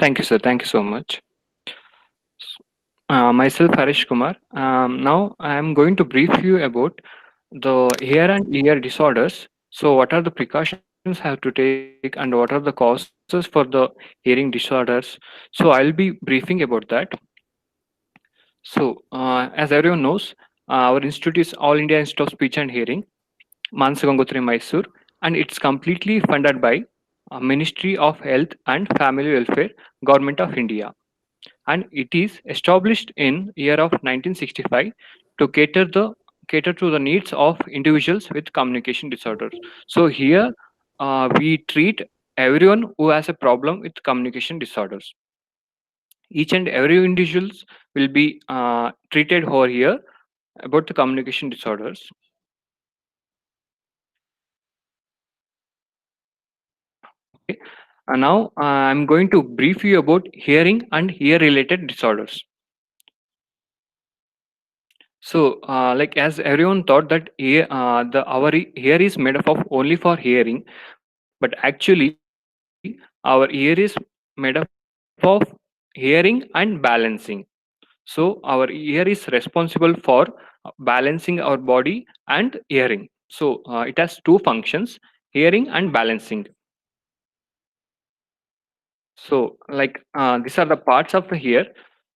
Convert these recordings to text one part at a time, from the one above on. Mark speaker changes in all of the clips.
Speaker 1: Thank you, sir. Thank you so much. Myself, Harish Kumar. Now, I am going to brief you about the ear and ear disorders. So, what are the precautions have to take, and what are the causes for the hearing disorders? So, I'll be briefing about that. So, as everyone knows, our institute is All India Institute of Speech and Hearing, Mansagangotri, Mysore, and it's completely funded by Ministry of Health and Family Welfare, Government of India, and it is established in year of 1965 to cater to the needs of individuals with communication disorders. So here we treat everyone who has a problem with communication disorders. Each and every individuals will be treated over here about the communication disorders. Okay. Now I'm going to brief you about hearing and ear related disorders. So, like as everyone thought that ear is made up of only for hearing, but actually our ear is made up of hearing and balancing. So, our ear is responsible for balancing our body and hearing. So, it has two functions: hearing and balancing. So, like these are the parts of the ear.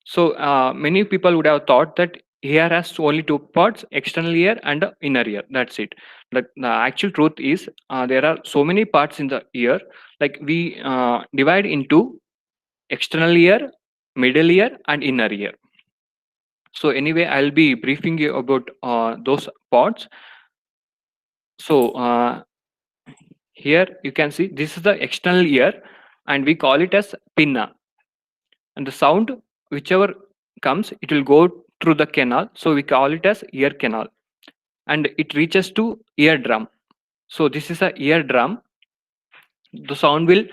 Speaker 1: So, many people would have thought that ear has only two parts: external ear and inner ear. That's it. Like the actual truth is, there are so many parts in the ear. Like we divide into external ear, middle ear, and inner ear. So, anyway, I'll be briefing you about those parts. So, here you can see this is the external ear, and we call it as pinna, and the sound whichever comes it will go through the canal, so we call it as ear canal, and it reaches to eardrum. So this is a eardrum. The sound will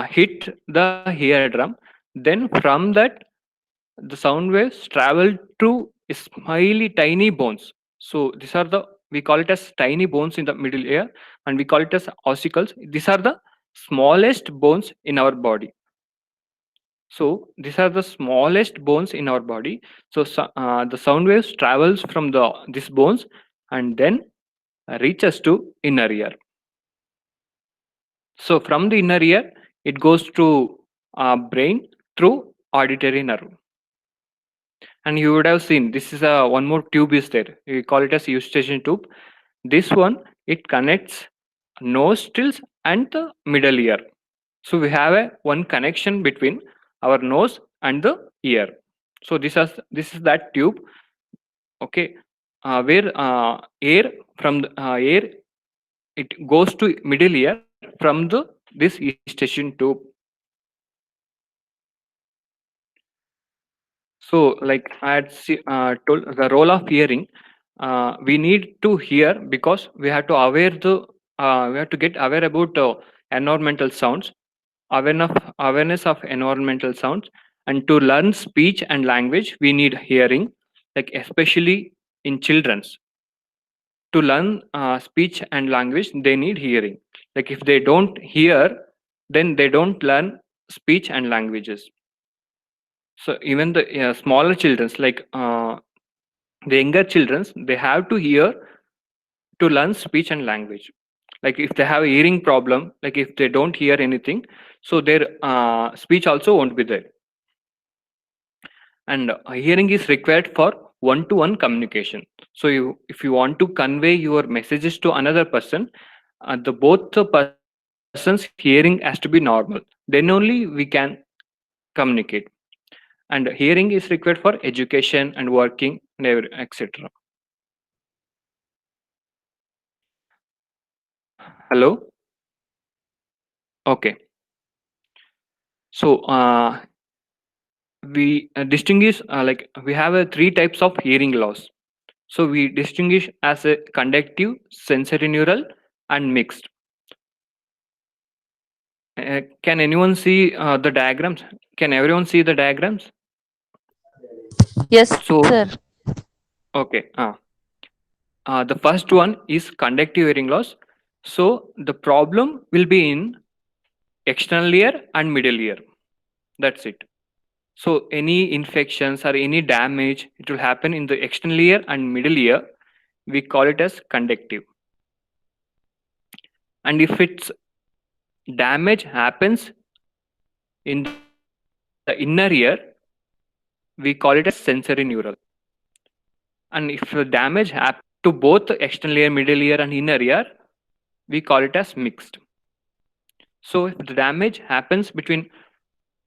Speaker 1: hit the eardrum, then from that the sound waves travel to smiley tiny bones. So these are the, we call it as tiny bones in the middle ear, and we call it as ossicles. These are the smallest bones in our body. So these are the smallest bones in our body. So, the sound waves travels from the these bones and then reaches to inner ear. So from the inner ear, it goes to brain through auditory nerve. And you would have seen this is a one more tube is there. We call it as eustachian tube. This one it connects nostrils and the middle ear. So we have a one connection between our nose and the ear. So this is that tube. Okay, where air from the air it goes to middle ear from the this eustachian tube. So like I had told the role of hearing, we need to hear because we have to aware the we have to get aware about environmental sounds, awareness of environmental sounds, and to learn speech and language we need hearing, like especially in children's. To learn speech and language they need hearing. Like if they don't hear, then they don't learn speech and languages. So even the smaller children's, like the younger children's, they have to hear to learn speech and language. Like if they have a hearing problem, like if they don't hear anything, so their speech also won't be there. And hearing is required for one-to-one communication. So if you want to convey your messages to another person, the both the person's hearing has to be normal, then only we can communicate. And hearing is required for education and working and etc. Hello. Okay. So we distinguish like we have three types of hearing loss. So we distinguish as a conductive, sensory neural, and mixed. Can anyone see the diagrams? Can everyone see the diagrams?
Speaker 2: Yes,
Speaker 1: So
Speaker 2: sir.
Speaker 1: okay. The first one is conductive hearing loss. So the problem will be in external ear and middle ear. That's it. So any infections or any damage, it will happen in the external ear and middle ear. We call it as conductive. And if its damage happens in the inner ear, we call it as sensory neural. And if the damage happens to both the external ear, middle ear, and inner ear, we call it as mixed. So if the damage happens between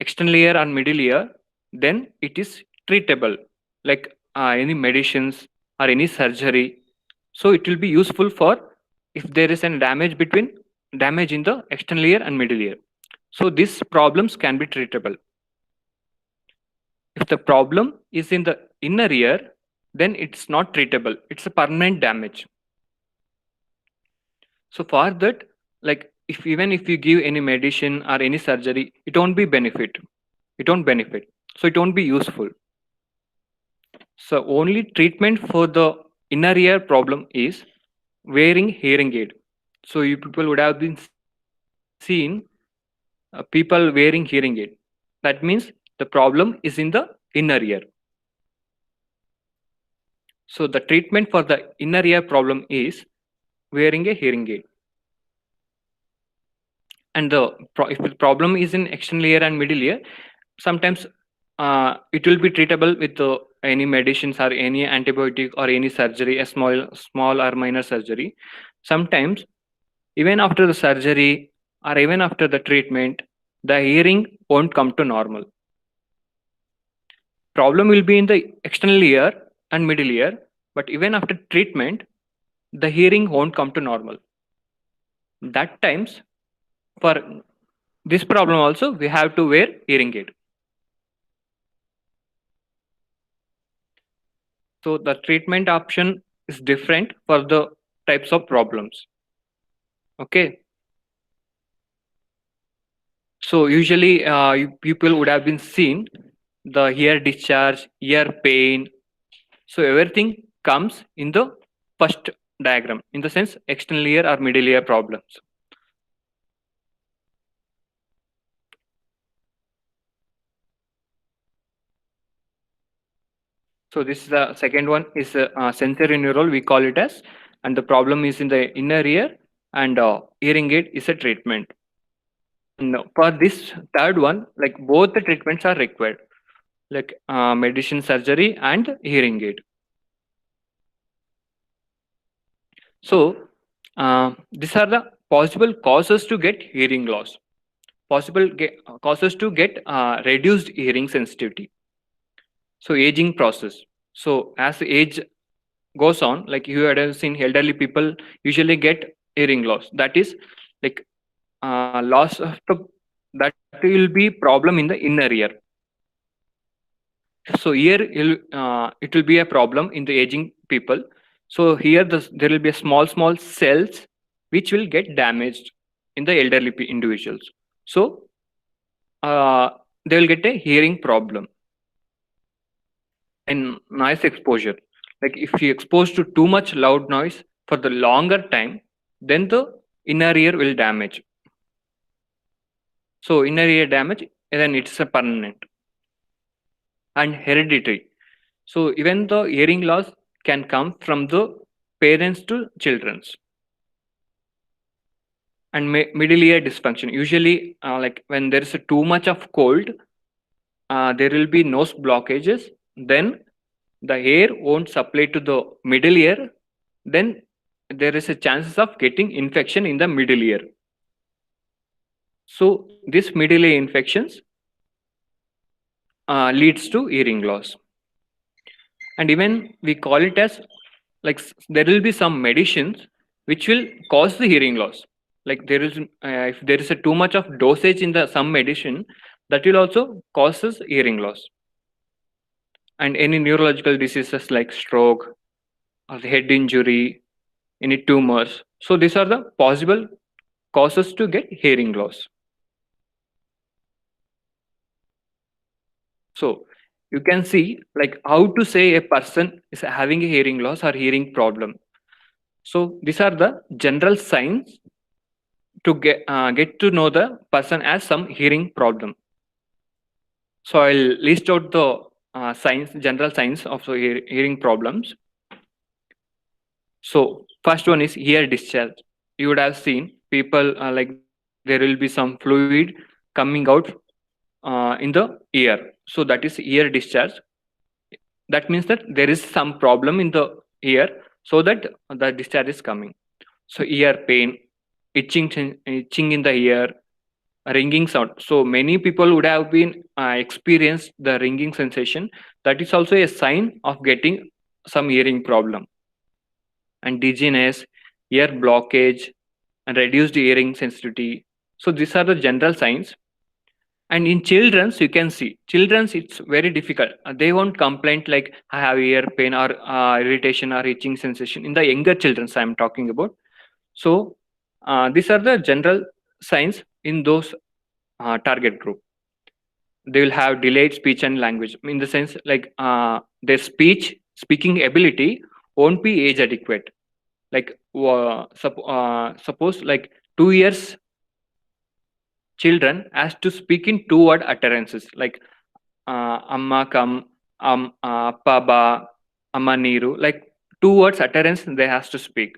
Speaker 1: external ear and middle ear, then it is treatable, like any medicines or any surgery. So it will be useful for if there is a damage in the external ear and middle ear. So these problems can be treatable. If the problem is in the inner ear, then it's not treatable. It's a permanent damage. So for that, like if even if you give any medicine or any surgery, it won't be benefit. It won't benefit. So it won't be useful. So only treatment for the inner ear problem is wearing hearing aid. So you people would have been seen people wearing hearing aid. That means the problem is in the inner ear. So the treatment for the inner ear problem is wearing a hearing aid. And if the problem is in external ear and middle ear, sometimes it will be treatable with any medicines or any antibiotic or any surgery, a small or minor surgery. Sometimes even after the surgery or even after the treatment, the hearing won't come to normal. Problem will be in the external ear and middle ear, but even after treatment, the hearing won't come to normal. That times, for this problem also, we have to wear hearing aid. So the treatment option is different for the types of problems. Okay. So usually people would have been seen the ear discharge, ear pain. So everything comes in the first diagram, in the sense external ear or middle ear problems. So this is the second one is sensory neural, we call it as, and the problem is in the inner ear, and hearing aid is a treatment. And for this third one, like both the treatments are required, like medicine, surgery, and hearing aid. So these are the possible causes to get hearing loss, causes to get reduced hearing sensitivity. So aging process. So as age goes on, like you had seen elderly people usually get hearing loss. That is like loss of the, that will be problem in the inner ear. So here it will be a problem in the aging people. So here there will be a small cells which will get damaged in the elderly individuals. So they will get a hearing problem. And noise exposure, like if you expose to too much loud noise for the longer time, then the inner ear will damage. So inner ear damage, then it's a permanent. And hereditary, so even the hearing loss can come from the parents to children's. And middle ear dysfunction, usually like when there is too much of cold, there will be nose blockages, then the air won't supply to the middle ear, then there is a chances of getting infection in the middle ear. So this middle ear infections leads to hearing loss. And even we call it as like there will be some medicines which will cause the hearing loss. Like there is if there is a too much of dosage in the some medicine, that will also causes hearing loss. And any neurological diseases like stroke or head injury, any tumors. So these are the possible causes to get hearing loss. So you can see like how to say a person is having a hearing loss or hearing problem. So these are the general signs to get to know the person has some hearing problem. So I'll list out the general signs of the hearing problems. So first one is ear discharge. You would have seen people like there will be some fluid coming out in the ear. So that is ear discharge. That means that there is some problem in the ear, so that the discharge is coming. So ear pain, itching in the ear, ringing sound. So many people would have been experienced the ringing sensation. That is also a sign of getting some hearing problem. And dizziness, ear blockage, and reduced hearing sensitivity. So these are the general signs. And in children's, you can see children's it's very difficult. They won't complain like I have ear pain or irritation or itching sensation. In the younger children's, I'm talking about. So these are the general signs in those target group. They will have delayed speech and language in the sense like their speaking ability won't be age adequate. Like suppose like 2 years children has to speak in two word utterances like amma kam appa ba amma niru, like two words utterance they has to speak.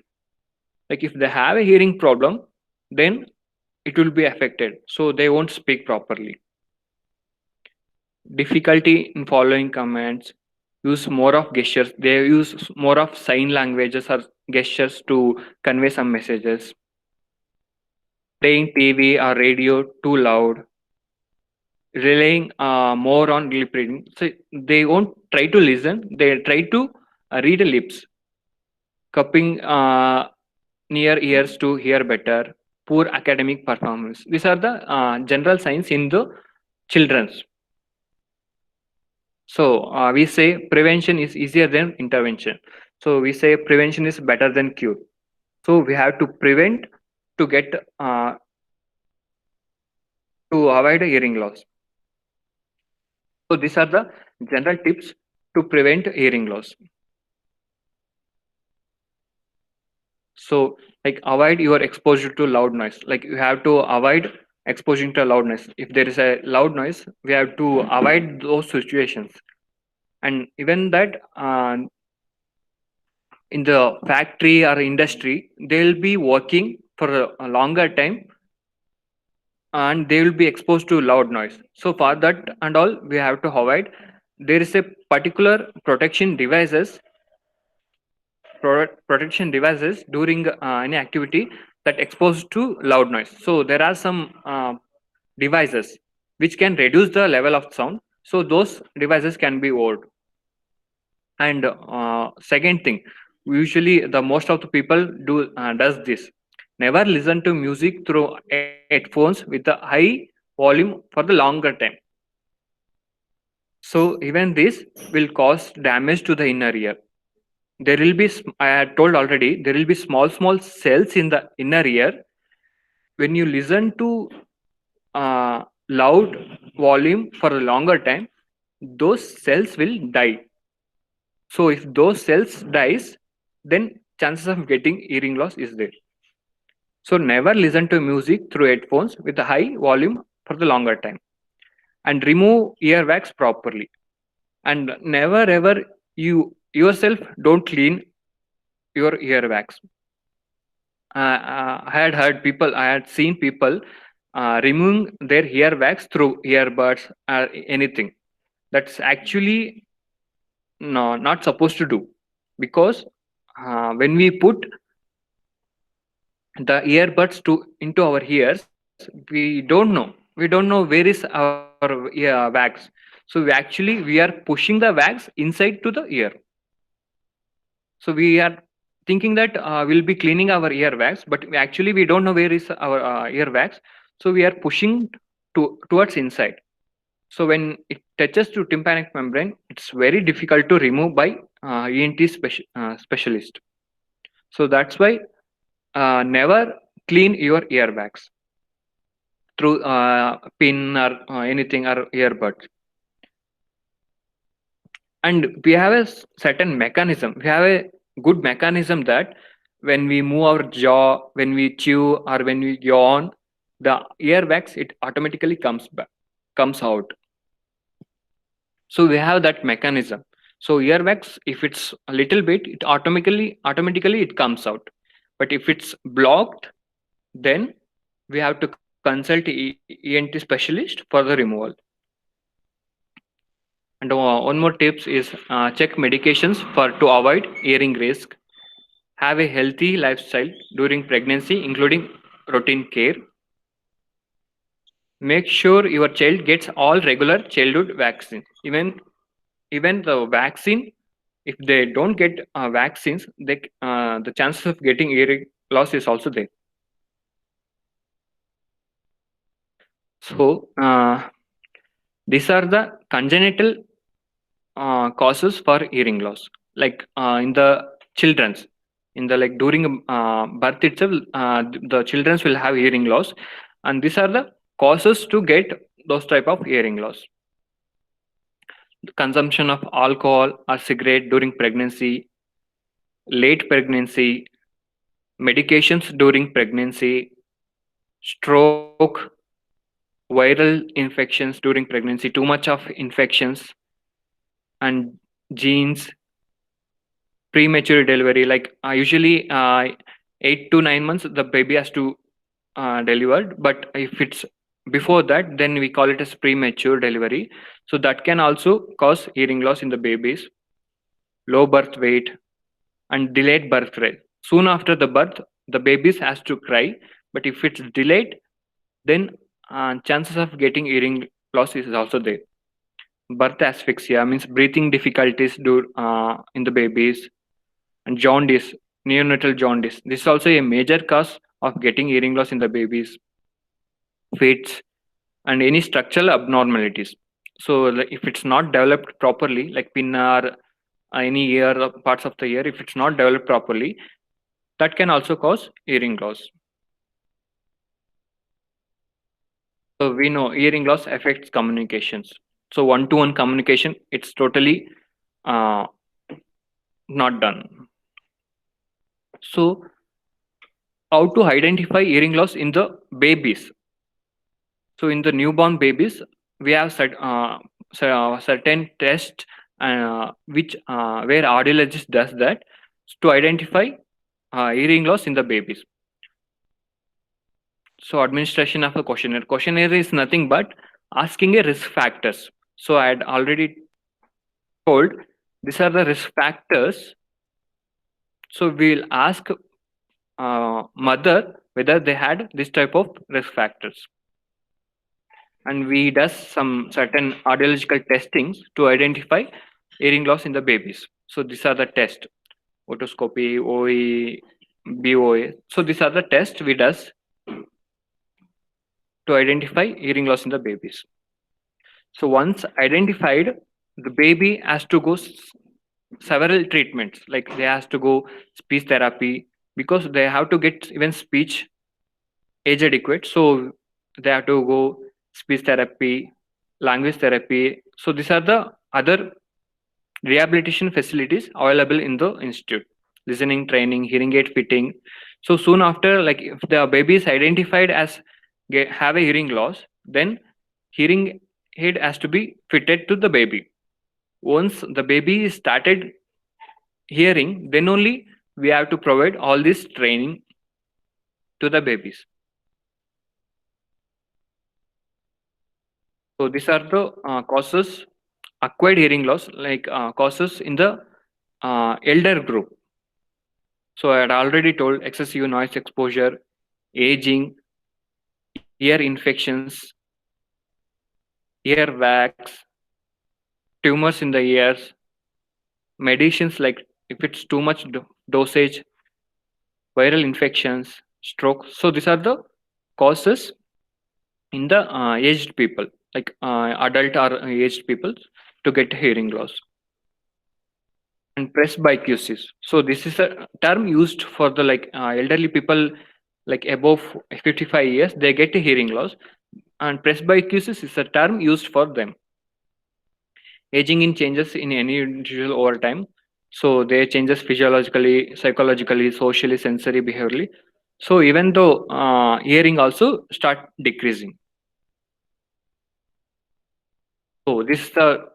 Speaker 1: Like if they have a hearing problem, then it will be affected, so they won't speak properly. Difficulty in following commands, use more of gestures, they use more of sign languages or gestures to convey some messages. Playing TV or radio too loud, relying more on lip reading. So they won't try to listen, they try to read the lips. Cupping near ears to hear better, poor academic performance. These are the general signs in the children's. So we say prevention is easier than intervention. So we say prevention is better than cure. So we have to prevent to get to avoid a hearing loss. So these are the general tips to prevent hearing loss. So like avoid your exposure to loud noise. Like you have to avoid exposing to loud noise. If there is a loud noise, we have to avoid those situations. And even that in the factory or industry, they'll be working for a longer time and they will be exposed to loud noise. So for that and all, we have to avoid. There is a particular protection devices during any activity that exposed to loud noise. So there are some devices which can reduce the level of sound. So those devices can be worn. And second thing, usually the most of the people does this. Never listen to music through headphones with a high volume for the longer time. So even this will cause damage to the inner ear. There will be I had told already, there will be small cells in the inner ear. When you listen to loud volume for a longer time, those cells will die. So if those cells dies, then chances of getting hearing loss is there. So never listen to music through headphones with a high volume for the longer time, and remove earwax properly. And never ever you yourself don't clean your earwax. I had seen people removing their earwax through earbuds or anything. That's actually no, not supposed to do, because when we put the earbuds to into our ears, we don't know where is our wax. So we are pushing the wax inside to the ear. So we are thinking that we'll be cleaning our earwax, but we don't know where is our earwax. So we are pushing towards inside. So when it touches to tympanic membrane, it's very difficult to remove by ENT specialist. So that's why never clean your earwax through pin or anything or earbuds. And we have a certain mechanism. We have a good mechanism that when we move our jaw, when we chew or when we yawn, the earwax it automatically comes out. So we have that mechanism. So earwax, if it's a little bit, it automatically it comes out. But if it's blocked, then we have to consult ENT specialist for the removal. And one more tips is check medications for to avoid hearing risk. Have a healthy lifestyle during pregnancy, including routine care. Make sure your child gets all regular childhood vaccine. Even the vaccine, if they don't get vaccines, the chances of getting hearing loss is also there. So these are the congenital causes for hearing loss, like in the children's, in the like during birth itself, the children's will have hearing loss, and these are the causes to get those type of hearing loss. Consumption of alcohol or cigarette during pregnancy, late pregnancy, medications during pregnancy, stroke, viral infections during pregnancy, too much of infections, and genes, premature delivery. Like usually 8 to 9 months, the baby has to delivered. But if it's before that, then we call it as premature delivery. So that can also cause hearing loss in the babies. Low birth weight and delayed birth rate. Soon after the birth, the babies has to cry, but if it's delayed, then chances of getting hearing loss is also there. Birth asphyxia means breathing difficulties in the babies, and jaundice, neonatal jaundice. This is also a major cause of getting hearing loss in the babies. Fits and any structural abnormalities. So if it's not developed properly, like pinna or any ear parts of the ear, if it's not developed properly, that can also cause hearing loss. So we know hearing loss affects communications. So one-to-one communication, it's totally uh, not done. So how to identify hearing loss in the babies? So in the newborn babies, we have certain tests which where audiologist does that to identify hearing loss in the babies. So administration of a questionnaire. Questionnaire is nothing but asking a risk factors. So I had already told these are the risk factors. So we'll ask mother whether they had this type of risk factors, and we does some certain audiological testings to identify hearing loss in the babies. So these are the tests: otoscopy, OE, BOA. So these are the tests we does to identify hearing loss in the babies. So once identified, the baby has to go several treatments. Like they has to go speech therapy because they have to get even speech age adequate. So they have to go speech therapy, language therapy. So these are the other rehabilitation facilities available in the institute: listening training, hearing aid fitting. So soon after, like if the baby is identified as have a hearing loss, then hearing aid has to be fitted to the baby. Once the baby is started hearing, then only we have to provide all this training to the babies. So these are the causes acquired hearing loss, like causes in the elder group. So I had already told excessive noise exposure, aging, ear infections, ear wax, tumors in the ears, medicines like if it's too much dosage, viral infections, stroke. So these are the causes in the aged people, like adult or aged people, to get hearing loss. And presbycusis. So this is a term used for the like elderly people, like above 55 years, they get a hearing loss. And presbycusis is a term used for them. Aging in changes in any individual over time. So they changes physiologically, psychologically, socially, sensory, behaviorally. So even though hearing also start decreasing. So this is the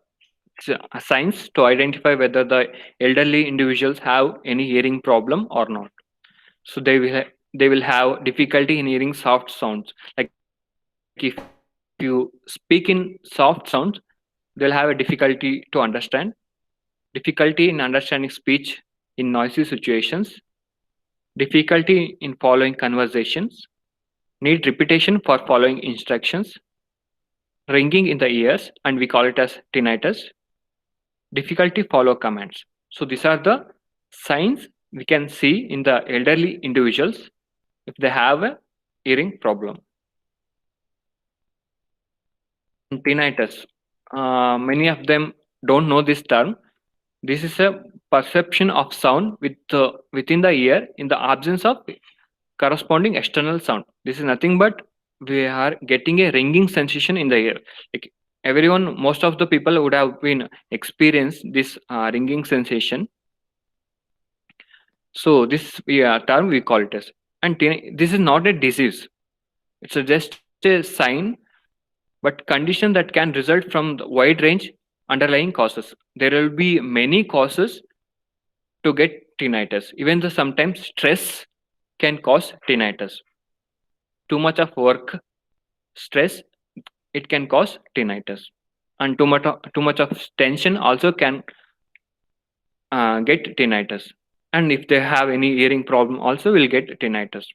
Speaker 1: signs to identify whether the elderly individuals have any hearing problem or not. So they will have difficulty in hearing soft sounds. Like if you speak in soft sounds, they'll have a difficulty to understand, difficulty in understanding speech in noisy situations, difficulty in following conversations, need repetition for following instructions, ringing in the ears, and we call it as tinnitus, difficulty follow commands. So these are the signs we can see in the elderly individuals if they have a hearing problem. And tinnitus, many of them don't know this term. This is a perception of sound within the ear in the absence of corresponding external sound. This is nothing but we are getting a ringing sensation in the ear. Like everyone, most of the people would have been experienced this ringing sensation. So this term we call it as. And this is not a disease. It's just a sign, but condition that can result from the wide range underlying causes. There will be many causes to get tinnitus. Even the sometimes stress can cause tinnitus. Too much of work, stress, it can cause tinnitus. And too much of tension also can get tinnitus. And if they have any hearing problem, also will get tinnitus.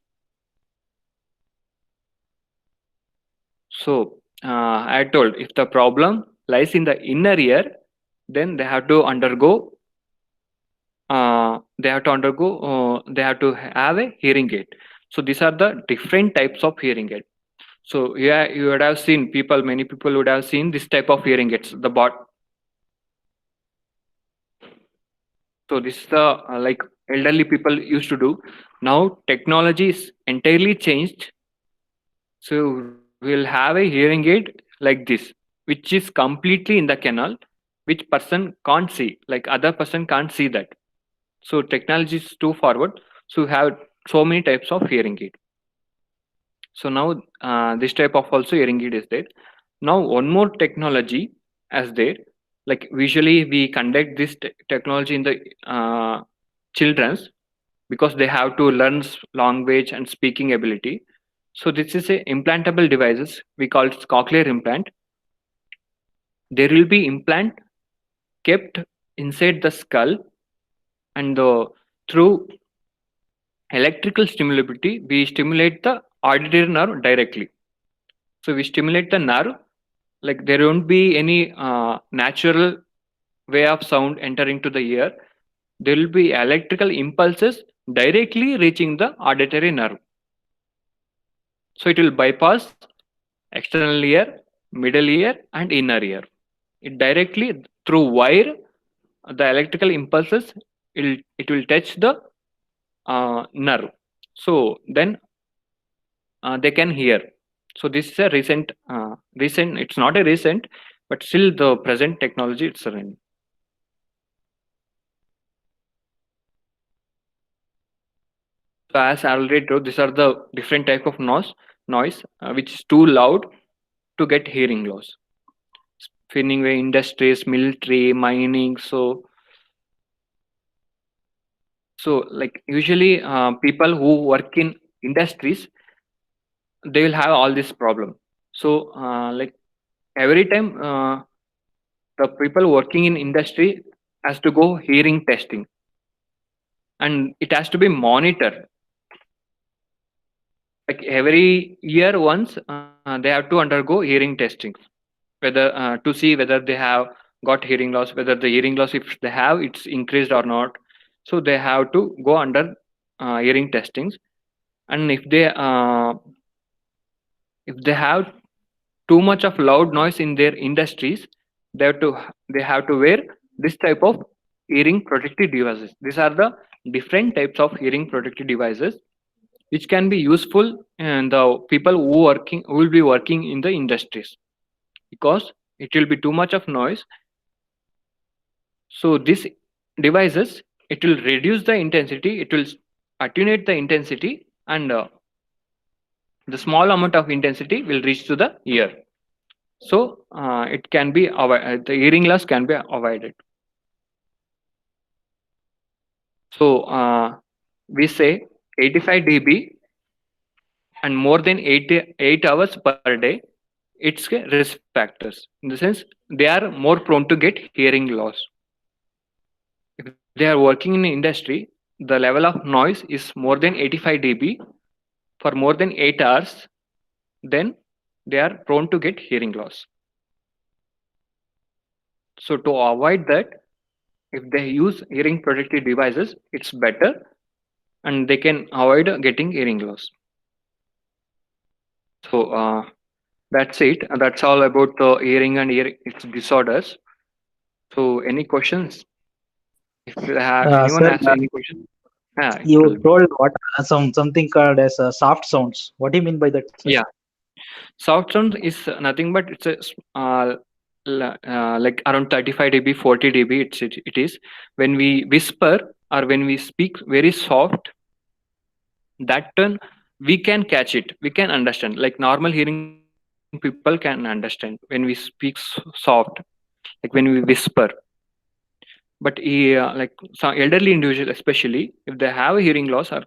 Speaker 1: So I told if the problem lies in the inner ear, then they have to have a hearing aid. So these are the different types of hearing aid. So yeah, you would have seen many people would have seen this type of hearing aids. So this is the like elderly people used to do. Now technology is entirely changed. So we'll have a hearing aid like this, which is completely in the canal, which person can't see, like other person can't see that. So technology is too forward. So we have so many types of hearing aid. So now this type of also hearing aid is there. Now one more technology as there, like usually we conduct this technology in the children's because they have to learn language and speaking ability. So this is a implantable devices. We call it cochlear implant. There will be implant kept inside the skull, and through electrical stimulability, we stimulate the auditory nerve directly. So we stimulate the nerve, like there won't be any natural way of sound entering to the ear. There will be electrical impulses directly reaching the auditory nerve. So it will bypass external ear, middle ear, and inner ear. It directly through wire, the electrical impulses, it will touch the nerve. So then they can hear. So this is a recent. It's not a recent, but still the present technology it's running. So as I already told, these are the different type of noise which is too loud to get hearing loss. Spinning way industries, military, mining. So like usually people who work in industries, they will have all this problem. So like every time the people working in industry has to go hearing testing, and it has to be monitored like every year once. They have to undergo hearing testing, whether to see whether they have got hearing loss, whether the hearing loss if they have it's increased or not. So they have to go under hearing testings. And if they have too much of loud noise in their industries, they have to wear this type of hearing protective devices. These are the different types of hearing protective devices which can be useful and the people who will be working in the industries, because it will be too much of noise. So these devices, it will reduce the intensity, it will attenuate the intensity, and the small amount of intensity will reach to the ear. So it can be the hearing loss can be avoided. So we say 85 dB and more than 8 hours per day, it's a risk factors. In the sense, they are more prone to get hearing loss. If they are working in industry, the level of noise is more than 85 dB for more than 8 hours, then they are prone to get hearing loss. So to avoid that, if they use hearing protective devices, it's better and they can avoid getting hearing loss. So that's it. That's all about the hearing and hearing its disorders. So any questions? If anyone
Speaker 3: Sir,
Speaker 1: has any question, tell
Speaker 3: you
Speaker 1: me.
Speaker 3: told what something called as soft sounds. What do you mean by that, sir?
Speaker 1: Yeah, soft sound is nothing but it's a like around 35 dB, 40 dB. It is when we whisper or when we speak very soft. That turn we can catch it. We can understand. Like normal hearing people can understand when we speak soft, like when we whisper. But like some elderly individuals, especially if they have a hearing loss, or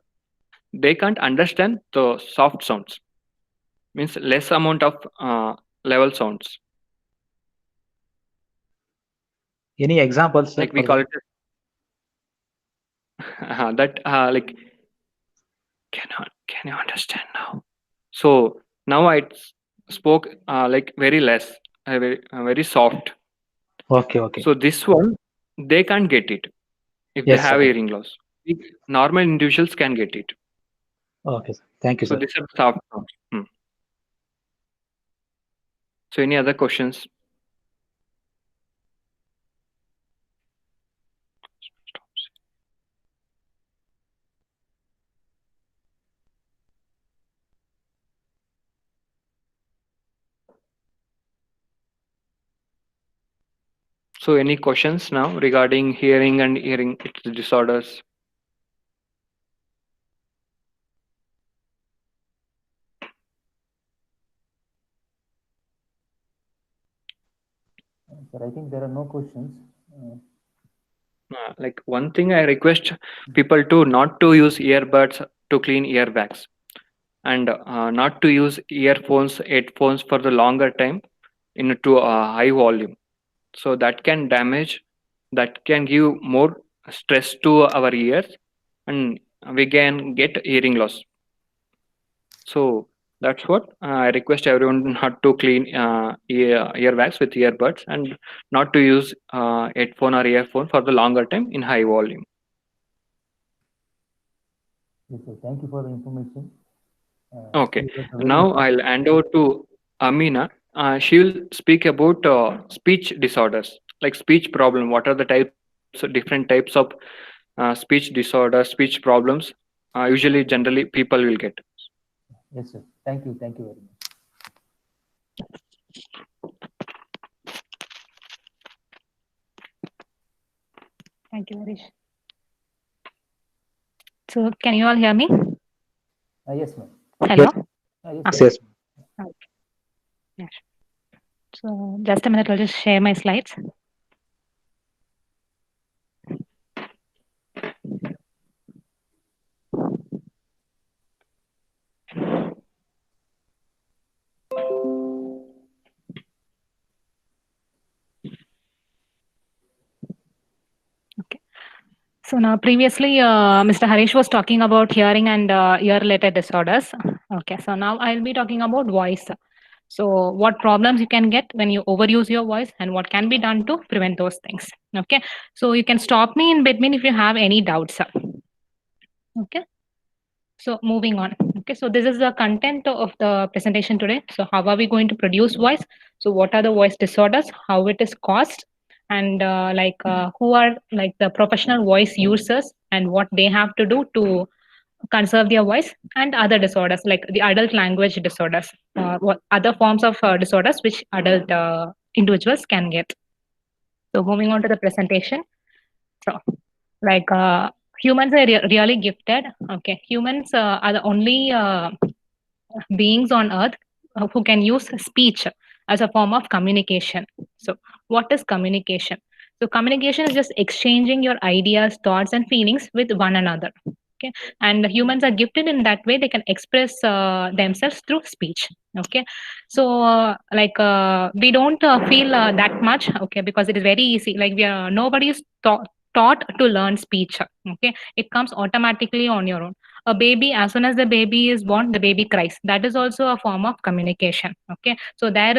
Speaker 1: they can't understand the soft sounds. Means less amount of level sounds.
Speaker 3: Any examples, sir,
Speaker 1: Like we
Speaker 3: for
Speaker 1: call
Speaker 3: that?
Speaker 1: it that like can you understand now? So now I spoke like very less, very soft.
Speaker 3: Okay, okay.
Speaker 1: So this one they can't get it if they
Speaker 3: Yes,
Speaker 1: have
Speaker 3: sir.
Speaker 1: hearing loss. Normal individuals can get it.
Speaker 3: Okay, sir. Thank you,
Speaker 1: So
Speaker 3: sir.
Speaker 1: these are soft sounds. So any other questions? So any questions now regarding hearing and hearing its disorders?
Speaker 4: Sir, I think there are no questions.
Speaker 1: Like one thing I request people to not to use earbuds to clean earwax, and not to use earphones, headphones for the longer time into a high volume. So that can damage, that can give more stress to our ears, and we can get hearing loss. So that's what I request everyone not to clean earwax with earbuds, and not to use headphone or earphone for the longer time in high volume.
Speaker 4: Yes, sir. Thank you for the information.
Speaker 1: Okay,
Speaker 4: It was a very
Speaker 1: now
Speaker 4: informative.
Speaker 1: I'll hand over to Ameena. She will speak about speech disorders, like speech problem. What are the different types of speech disorders, speech problems? Usually, generally, people will get.
Speaker 4: Yes, sir. Thank you. Thank you very much.
Speaker 2: Thank you, Harish. So, can you all hear me?
Speaker 4: Yes, ma'am.
Speaker 2: Hello?
Speaker 4: Yes,
Speaker 3: Yes,
Speaker 4: sir.
Speaker 3: yes.
Speaker 2: Okay. Yes. So, just a minute, I'll just share my slides. Okay. So now previously, Mr. Harish was talking about hearing and ear-related disorders. Okay, so now I'll be talking about voice. So what problems you can get when you overuse your voice and what can be done to prevent those things. Okay, so you can stop me in between if you have any doubts. Okay. So moving on. Okay, so this is the content of the presentation today. So how are we going to produce voice? So what are the voice disorders? How it is caused? And who are like the professional voice users and what they have to do to conserve their voice, and other disorders like the adult language disorders, what other forms of disorders which adult individuals can get. So moving on to the presentation. So like humans are really gifted. Okay, humans are the only beings on earth who can use speech as a form of communication. So what is communication? So communication is just exchanging your ideas, thoughts, and feelings with one another. Okay, and humans are gifted in that way. They can express themselves through speech. Okay, so we don't feel that much. Okay, because it is very easy. Like we are nobody is taught to learn speech. Okay, it comes automatically on your own. A baby, as soon as the baby is born, the baby cries. That is also a form of communication. Okay, so there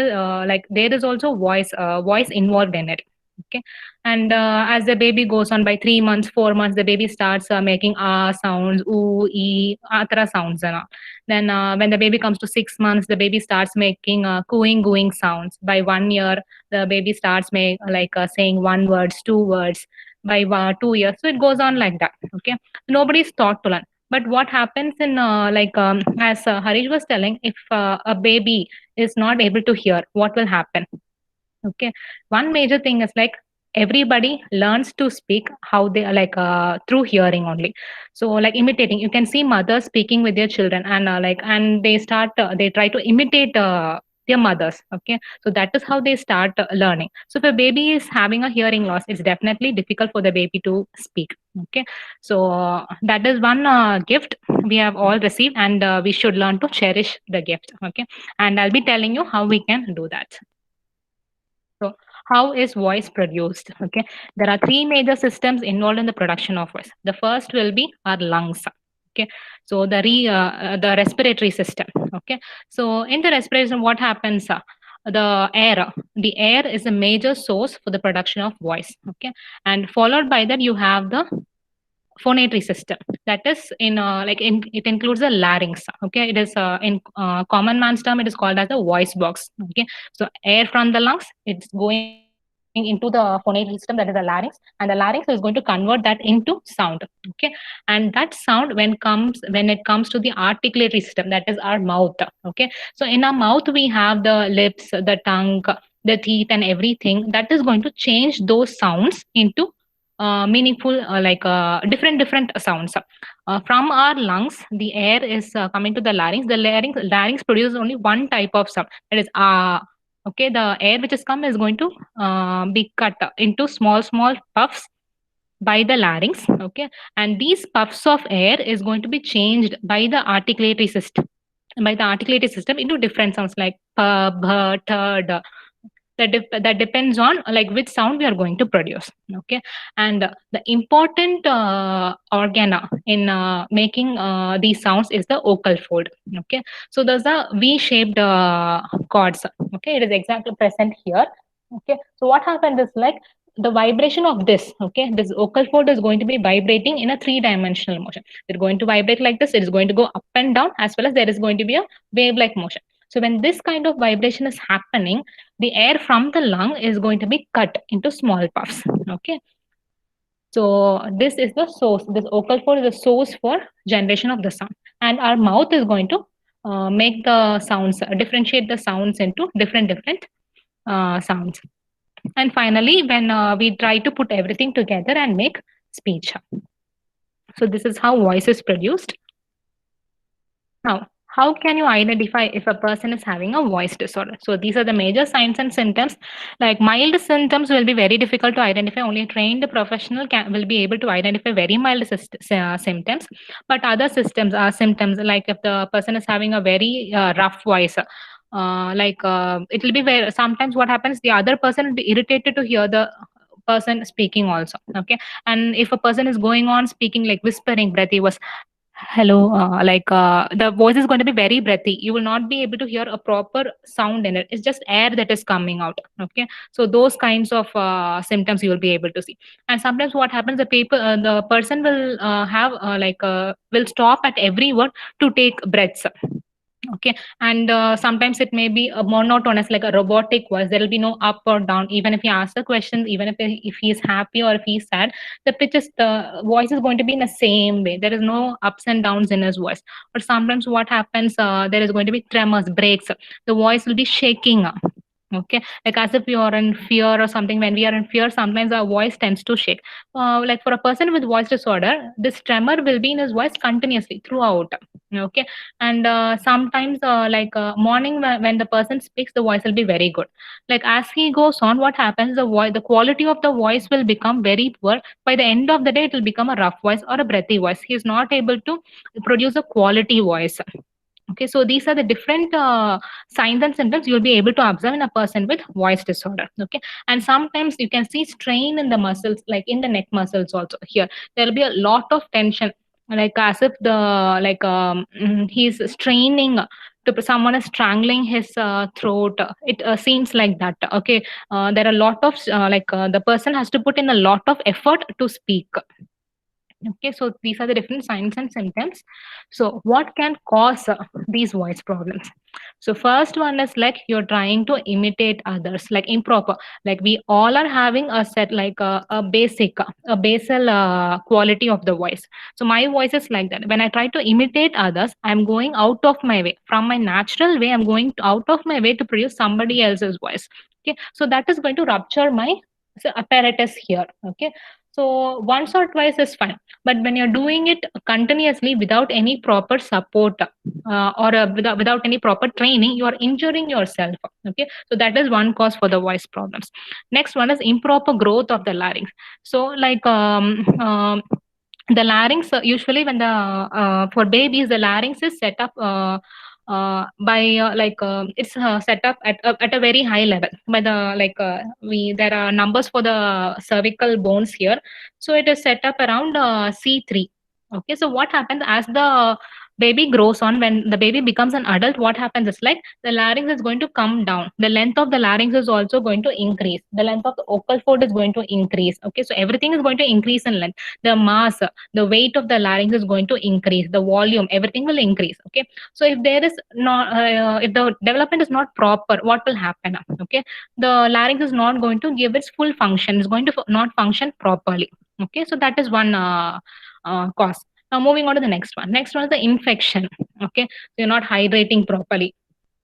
Speaker 2: is also voice involved in it. Okay, and as the baby goes on, by 3 months, 4 months, the baby starts making sounds, ooh, ee, atra sounds, and all. Then when the baby comes to 6 months, the baby starts making cooing, gooing sounds. By 1 year, the baby starts saying one words, two words. By 2 years, so it goes on like that. Okay, nobody is taught to learn. But what happens in as Harish was telling, if a baby is not able to hear, what will happen? Okay, one major thing is like everybody learns to speak how they through hearing only. So like imitating, you can see mothers speaking with their children, and and they try to imitate their mothers. Okay, so that is how they start learning. So if a baby is having a hearing loss, it's definitely difficult for the baby to speak. Okay, so that is one gift we have all received, and we should learn to cherish the gift. Okay, and I'll be telling you how we can do that. So, how is voice produced? Okay, there are three major systems involved in the production of voice. The first will be our lungs. Okay, so the respiratory system. Okay, so in the respiration, what happens? The air is a major source for the production of voice. Okay, and followed by that, you have the phonatory system, that is it includes the larynx. Okay, it is in common man's term, it is called as the voice box. Okay, so air from the lungs, it's going into the phonatory system, that is the larynx, and the larynx is going to convert that into sound. Okay, and that sound when it comes to the articulatory system, that is our mouth. Okay, so in our mouth we have the lips, the tongue, the teeth, and everything that is going to change those sounds into meaningful different sounds. From our lungs, the air is coming to the larynx. The larynx produces only one type of sound, that is okay, the air which is come is going to be cut into small puffs by the larynx. Okay, and these puffs of air is going to be changed by the articulatory system into different sounds like p, bh, t, d. That depends on like which sound we are going to produce. Okay, and the important organ in making these sounds is the vocal fold. Okay, so there's a v-shaped chords. Okay, it is exactly present here. Okay, so what happens is like the vibration of this vocal fold is going to be vibrating in a three-dimensional motion. They're going to vibrate like this, it is going to go up and down, as well as there is going to be a wave-like motion. So when this kind of vibration is happening, the air from the lung is going to be cut into small puffs. Okay, so this is the source. This vocal fold is the source for generation of the sound, and our mouth is going to make the sounds, differentiate the sounds into different sounds. And finally, when we try to put everything together and make speech. So this is how voice is produced. Now, how can you identify if a person is having a voice disorder? So these are the major signs and symptoms. Like mild symptoms will be very difficult to identify. Only a trained professional will be able to identify very mild symptoms. But other symptoms, like if the person is having a very rough voice, it will be very, sometimes what happens, the other person will be irritated to hear the person speaking also. Okay, and if a person is going on speaking like whispering, breathy was hello, the voice is going to be very breathy. You will not be able to hear a proper sound in it. It's just air that is coming out. Okay, so those kinds of symptoms you will be able to see. And sometimes what happens, the person will will stop at every word to take breaths. Okay, and sometimes it may be a monotonous, like a robotic voice. There will be no up or down. Even if you ask the questions, even if he is happy or if he is sad, the voice is going to be in the same way. There is no ups and downs in his voice. Or sometimes what happens, there is going to be tremors, breaks. The voice will be shaking. Okay, like as if you are in fear or something. When we are in fear, sometimes our voice tends to shake. Like for a person with voice disorder, this tremor will be in his voice continuously throughout. Okay, and sometimes morning when the person speaks, the voice will be very good. Like as he goes on, what happens, the quality of the voice will become very poor. By the end of the day, it will become a rough voice or a breathy voice. He is not able to produce a quality voice. Okay, so these are the different signs and symptoms you'll be able to observe in a person with voice disorder. Okay, and sometimes you can see strain in the muscles, like in the neck muscles also. Here, there will be a lot of tension, like as if he's straining. To someone is strangling his throat. It seems like that. Okay, there are a lot of the person has to put in a lot of effort to speak. Okay, so these are the different signs and symptoms. So, what can cause these voice problems? So, first one is like you're trying to imitate others, like improper. Like we all are having a set, like a basal quality of the voice. So, my voice is like that. When I try to imitate others, I'm going out of my way. From my natural way, I'm going out of my way to produce somebody else's voice. Okay, so that is going to rupture my apparatus here. Okay, so once or twice is fine, but when you're doing it continuously without any proper support without any proper training, you are injuring yourself. Okay, so that is one cause for the voice problems. Next one is improper growth of the larynx. So the larynx, usually when the for babies, the larynx is set up by it's set up at a very high level by the we there are numbers for the cervical bones here. So it is set up around C3. Okay, so what happens as the baby grows on, when the baby becomes an adult, what happens is like the larynx is going to come down, the length of the larynx is also going to increase, the length of the vocal cord is going to increase. Okay, so everything is going to increase in length, the mass, the weight of the larynx is going to increase, the volume, everything will increase. Okay, so if there is not if the development is not proper, what will happen? Okay, the larynx is not going to give its full function, it's going to not function properly. Okay, so that is one cause. Now moving on to the next one. Next one is the infection. Okay, so you're not hydrating properly,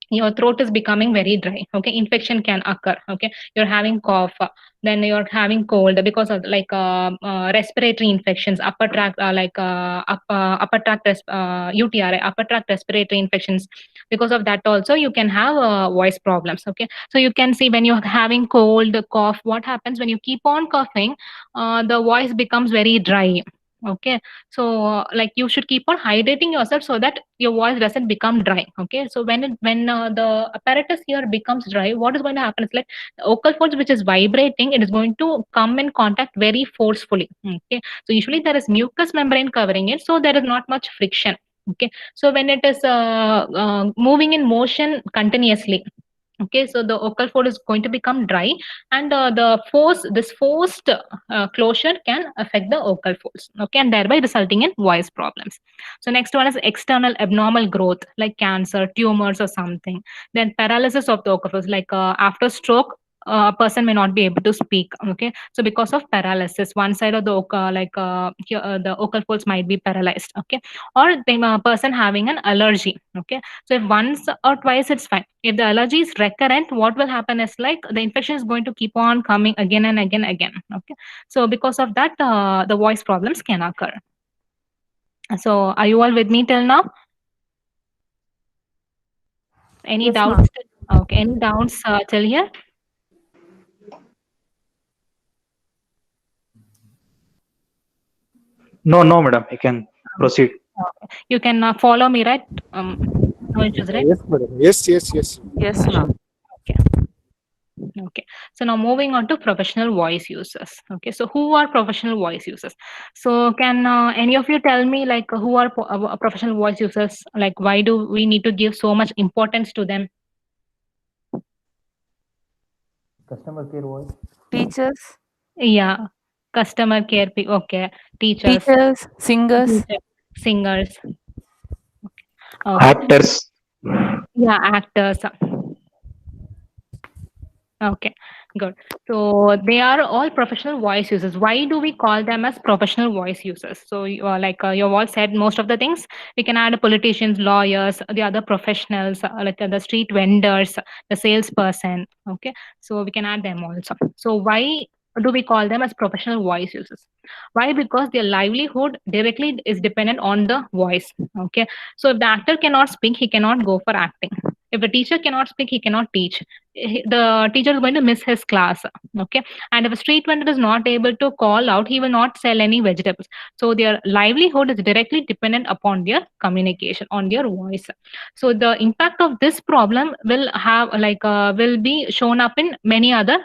Speaker 2: your throat is becoming very dry. Okay, infection can occur. Okay, you're having cough, then you're having cold because of respiratory infections, upper tract UTRI, upper tract respiratory infections. Because of that also you can have voice problems. Okay, so you can see when you're having cold, cough, what happens when you keep on coughing, the voice becomes very dry. Okay, so you should keep on hydrating yourself so that your voice doesn't become dry. Okay, so when the apparatus here becomes dry, what is going to happen is like the vocal folds which is vibrating, it is going to come in contact very forcefully. Okay, so usually there is mucous membrane covering it, so there is not much friction. Okay, so when it is moving in motion continuously, okay, so the vocal cord is going to become dry, and this forced closure can affect the vocal folds. Okay, and thereby resulting in voice problems. So next one is external abnormal growth, like cancer, tumors, or something. Then paralysis of the vocal folds, like after stroke, a person may not be able to speak. Okay, so because of paralysis, one side of the the vocal folds might be paralyzed. Okay, or the person having an allergy. Okay, so if once or twice, it's fine. If the allergy is recurrent, what will happen is like the infection is going to keep on coming again and again. Okay, so because of that, the voice problems can occur. So are you all with me till now? Any
Speaker 5: Yes,
Speaker 2: doubts?
Speaker 5: ma'am.
Speaker 2: Okay, any doubts till here?
Speaker 3: No, madam. You can proceed.
Speaker 2: Okay. You can follow me, right? No issues, right?
Speaker 6: Yes, madam. Yes.
Speaker 5: Yes, ma'am.
Speaker 2: Okay. Okay, so now moving on to professional voice users. Okay, so who are professional voice users? So can any of you tell me like who are professional voice users? Like why do we need to give so much importance to them?
Speaker 4: Customer care voice.
Speaker 5: Teachers,
Speaker 2: Yeah, customer care. Okay, teachers,
Speaker 5: singers.
Speaker 2: singers. Okay,
Speaker 3: Actors.
Speaker 2: yeah, actors. Okay, good. So they are all professional voice users. Why do we call them as professional voice users? So you've all said most of the things. We can add politicians, lawyers, the other professionals, like the street vendors, the salesperson. Okay, so we can add them also. So why do we call them as professional voice users? Why? Because their livelihood directly is dependent on the voice. Okay, so if the actor cannot speak, he cannot go for acting. If the teacher cannot speak, he cannot teach. The teacher is going to miss his class. Okay, and if a street vendor is not able to call out, he will not sell any vegetables. So their livelihood is directly dependent upon their communication, on their voice. So the impact of this problem will have will be shown up in many other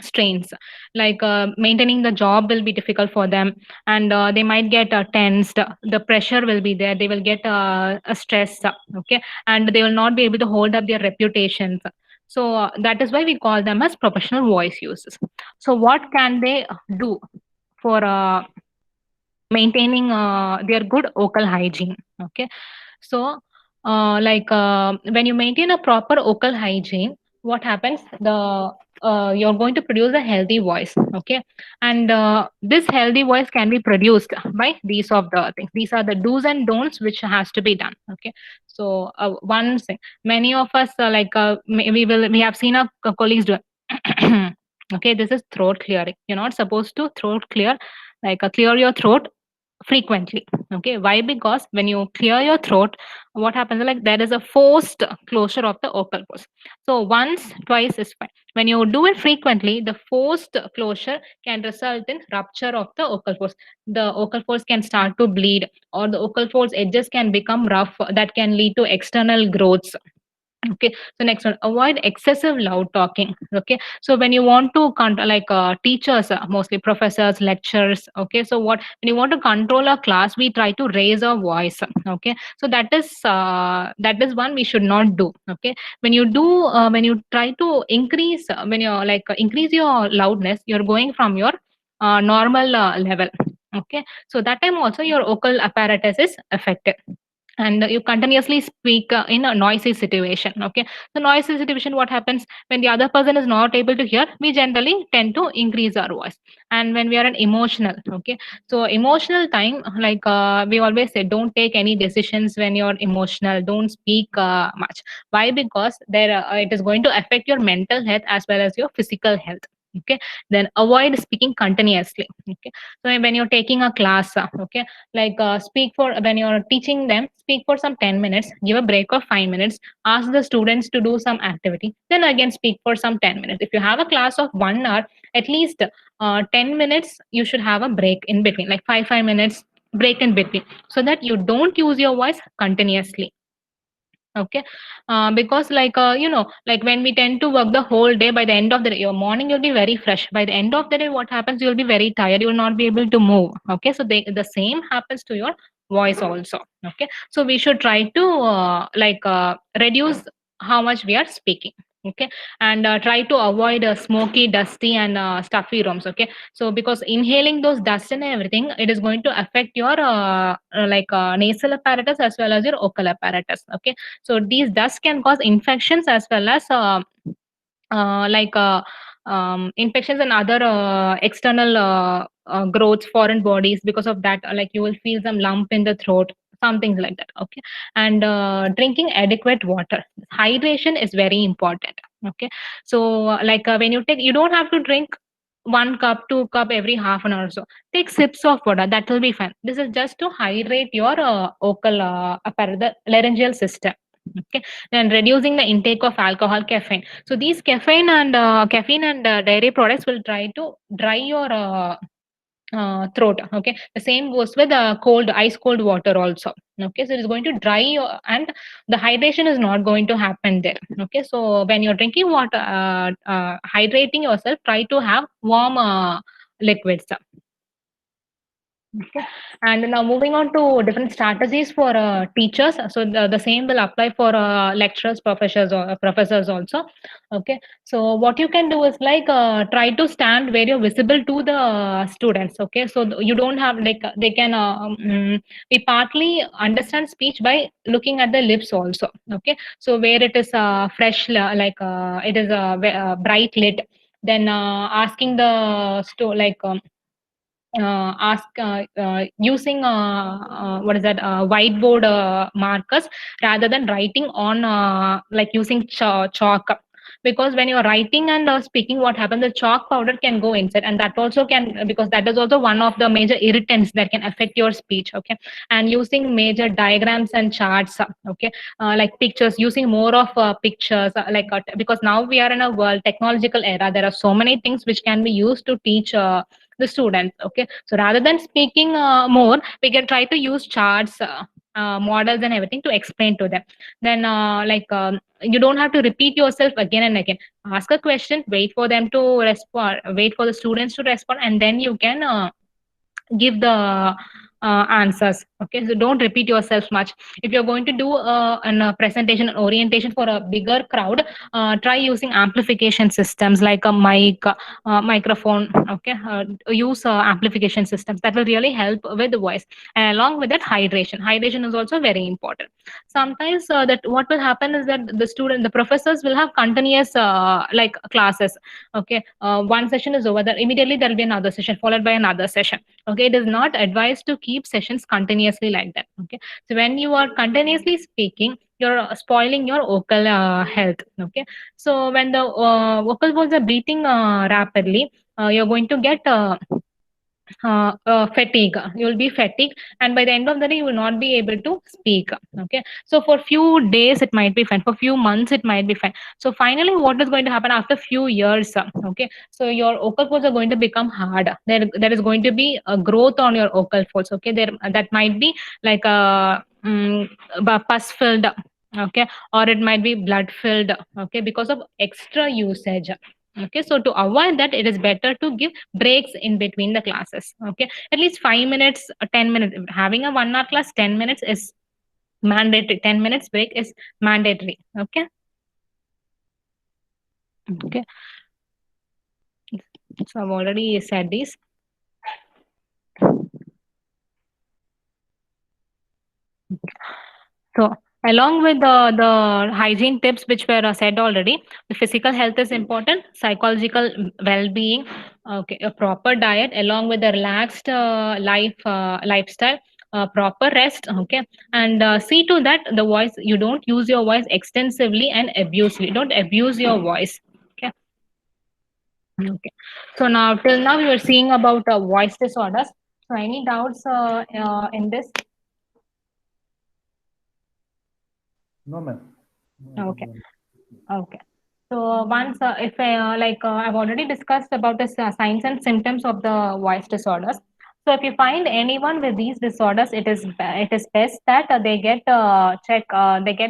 Speaker 2: strains, maintaining the job will be difficult for them, and they might get tensed, the pressure will be there, they will get a stress, okay, and they will not be able to hold up their reputations. So that is why we call them as professional voice users. So what can they do for maintaining their good vocal hygiene? Okay, so when you maintain a proper vocal hygiene, what happens? You're going to produce a healthy voice. Okay, and this healthy voice can be produced by these of the things. These are the do's and don'ts which has to be done. Okay, so one thing, many of us we have seen our colleagues do. Okay, this is throat clearing. You're not supposed to throat clear, clear your throat frequently. Okay, why? Because when you clear your throat, what happens, like, there is a forced closure of the vocal cords. So once, twice is fine. When you do it frequently, the forced closure can result in rupture of the vocal cords. The vocal cords can start to bleed, or the vocal cords edges can become rough, that can lead to external growths. Okay, so next one, avoid excessive loud talking. Okay, so when you want to teachers, mostly professors, lecturers. Okay, so when you want to control a class, we try to raise our voice. Okay, so that is one we should not do. Okay, when you try to increase, when you increase your loudness, you're going from your normal level. Okay, so that time also your vocal apparatus is affected, and you continuously speak in a noisy situation. Okay, the noisy situation, what happens when the other person is not able to hear, we generally tend to increase our voice. And when we are an emotional, okay, so emotional time, we always say, don't take any decisions when you're emotional, don't speak much. Why? Because there it is going to affect your mental health as well as your physical health. Okay, then avoid speaking continuously. Okay, so when you're taking a class, okay, speak for, when you're teaching them, speak for some 10 minutes, give a break of 5 minutes, ask the students to do some activity, then again speak for some 10 minutes. If you have a class of 1 hour, at least 10 minutes you should have a break in between, like 5 minutes break in between, so that you don't use your voice continuously. Okay, because when we tend to work the whole day, by the end of the day, your morning you'll be very fresh, by the end of the day what happens, you'll be very tired, you will not be able to move. Okay, so the same happens to your voice also. Okay, so we should try to reduce how much we are speaking. Okay, and try to avoid smoky, dusty, and stuffy rooms. Okay, so because inhaling those dust and everything, it is going to affect your nasal apparatus as well as your vocal apparatus. Okay, so these dust can cause infections as well as uh, like uh, infections and other external growths, foreign bodies. Because of that, you will feel some lump in the throat, some things like that. Okay, and drinking adequate water. Hydration is very important. Okay, so when you take, you don't have to drink 1 cup, 2 cup every half an hour or so. Take sips of water, that will be fine. This is just to hydrate your vocal apparatus, the laryngeal system. Okay, then reducing the intake of alcohol, caffeine. So these caffeine and dairy products will try to dry your throat. Okay, the same goes with ice cold water also. Okay, so it is going to dry your, and the hydration is not going to happen there. Okay, so when you're drinking water, hydrating yourself, try to have warm liquids. Okay. And now moving on to different strategies for teachers. So the same will apply for lecturers, professors also. Okay. So what you can do is try to stand where you're visible to the students. Okay. So you don't have they can we partly understand speech by looking at the lips also. Okay. So where it is fresh, it is bright lit, then asking the ask using what is that whiteboard markers rather than writing on using chalk. because when you're writing and speaking, what happens, the chalk powder can go inside, and that also can, because that is also one of the major irritants that can affect your speech. Okay, and using major diagrams and charts, okay, like pictures, using more of pictures, because now we are in a world technological era, there are so many things which can be used to teach the students. Okay, so rather than speaking more, we can try to use charts, models and everything to explain to them. Then you don't have to repeat yourself again and again. Ask a question, wait for them to respond, wait for the students to respond, and then you can give the answers. Okay, so don't repeat yourself much. If you're going to do a presentation, an orientation for a bigger crowd, try using amplification systems like a mic, microphone. Okay, use amplification systems that will really help with the voice. And along with that, hydration is also very important. Sometimes that what will happen is that the professors will have continuous classes. Okay, one session is over, then immediately there will be another session followed by another session. Okay, it is not advised to keep sessions continuously like that. Okay, so when you are continuously speaking, you're spoiling your vocal health. Okay, so when the vocal folds are breathing rapidly, you're going to get fatigue. You will be fatigued, and by the end of the day you will not be able to speak. Okay, so for few days it might be fine, for few months it might be fine. So finally what is going to happen after few years, okay, so your vocal folds are going to become hard. There is going to be a growth on your vocal folds. Okay, there that might be like a pus filled, okay, or it might be blood filled, okay, because of extra usage. Okay, so to avoid that, it is better to give breaks in between the classes. Okay, at least 5 minutes, 10 minutes. Having a 1 hour class, 10 minutes is mandatory. 10 minutes break is mandatory. Okay. Okay. So I've already said this. So along with the hygiene tips which were said already, the physical health is important, psychological well-being, okay, a proper diet along with a relaxed lifestyle, proper rest, okay, and see to that the voice, you don't use your voice extensively and abusively. Don't abuse your voice. Okay. Okay. So now till now we were seeing about voice disorders. So any doubts in this?
Speaker 4: No, ma'am.
Speaker 2: Okay. Okay. So once, if I've already discussed about the signs and symptoms of the voice disorders. So if you find anyone with these disorders, it is best that they get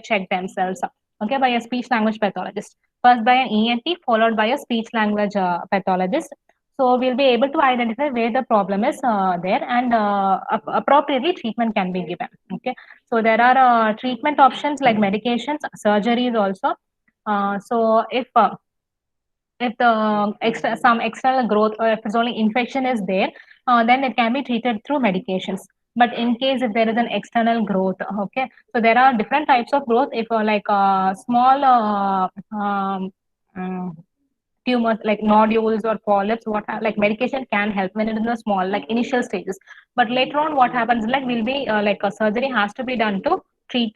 Speaker 2: checked themselves. Okay, by a speech language pathologist. First by an ENT, followed by a speech language pathologist. So we'll be able to identify where the problem is there, and appropriately treatment can be given. Okay, so there are treatment options like medications, surgeries also. So if the some external growth, or if it's only infection is there, then it can be treated through medications. But in case if there is an external growth, okay, so there are different types of growth. If small tumors like nodules or polyps, like medication can help when it is in the small, like initial stages. But later on what happens, like will be like a surgery has to be done to treat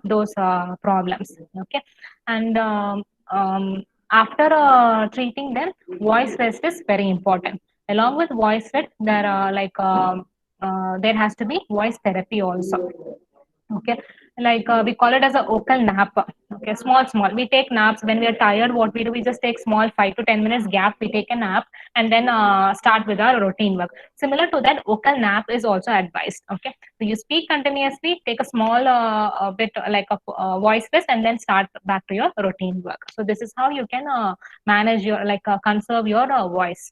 Speaker 2: those problems. Okay, and after treating them, voice rest is very important. Along with voice rest, there has to be voice therapy also. Okay, like we call it as a vocal nap. Okay, small we take naps when we are tired. What we do, we just take small 5 to 10 minutes gap, we take a nap, and then start with our routine work. Similar to that, vocal nap is also advised. Okay, so you speak continuously, take a small bit like a voice rest, and then start back to your routine work. So this is how you can manage your conserve your voice.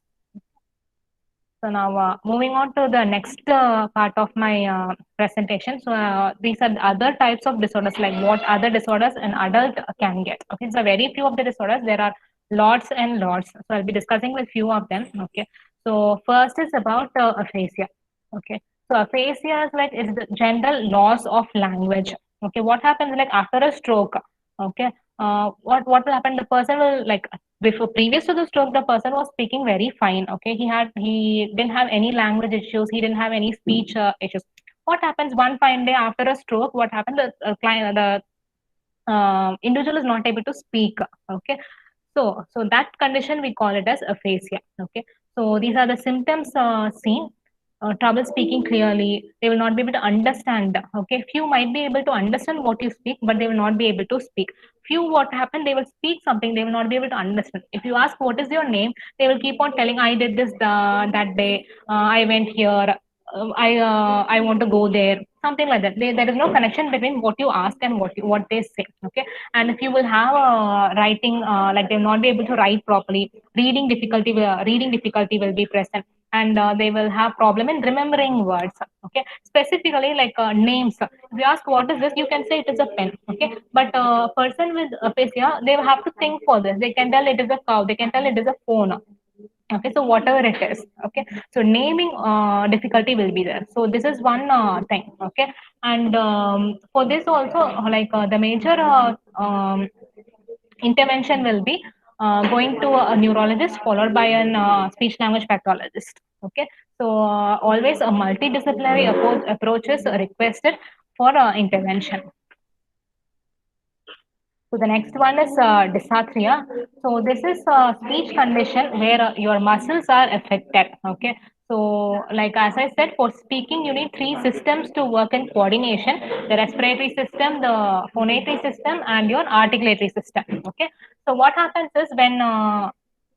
Speaker 2: So now moving on to the next part of my presentation. So these are the other types of disorders, like what other disorders an adult can get. Okay, so very few of the disorders. There are lots and lots. So I'll be discussing with few of them. Okay, so first is about aphasia. Okay, so aphasia is like it's the general loss of language. Okay, what happens like after a stroke? Okay, what will happen? The person will like before previous to the stroke, the person was speaking very fine. Okay, he didn't have any language issues, he didn't have any speech issues. What happens one fine day after a stroke? What happened? The client, the individual is not able to speak. Okay, So that condition we call it as aphasia. Okay. So these are the symptoms seen. Trouble speaking clearly. They will not be able to understand. Okay. Few might be able to understand what you speak, but they will not be able to speak. Few what happen, they will speak something, they will not be able to understand. If you ask what is your name, they will keep on telling, I did this that day, I went here, I want to go there, something like that. There is no connection between what you ask and what they say. Okay. And if you will have writing, like they will not be able to write properly, reading difficulty will be present, and they will have problem in remembering words. Okay. Specifically like names, if you ask what is this, you can say it is a pen. Okay. But a person with aphasia, they will have to think for this. They can tell it is a cow, they can tell it is a phone. Okay. So whatever it is. Okay. So naming difficulty will be there. So this is one thing. Okay. And for this also, like the major intervention will be going to a neurologist followed by an speech language pathologist. Okay. So always a multidisciplinary approach is requested for intervention. So the next one is dysarthria. So this is a speech condition where your muscles are affected. Okay. So like as I said, for speaking, you need three systems to work in coordination: the respiratory system, the phonatory system, and your articulatory system. Okay. So what happens is when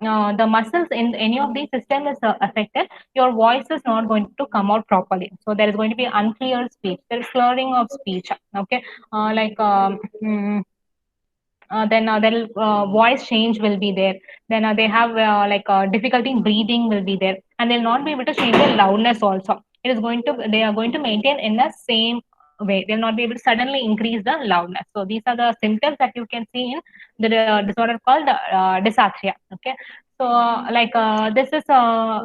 Speaker 2: the muscles in any of these systems is affected, your voice is not going to come out properly. So there is going to be unclear speech. There is slurring of speech. Okay. Then their voice change will be there. Then they have like difficulty in breathing will be there, and they'll not be able to change their loudness also. They are going to maintain in the same way. They'll not be able to suddenly increase the loudness. So these are the symptoms that you can see in the disorder called dysarthria. Okay. So this is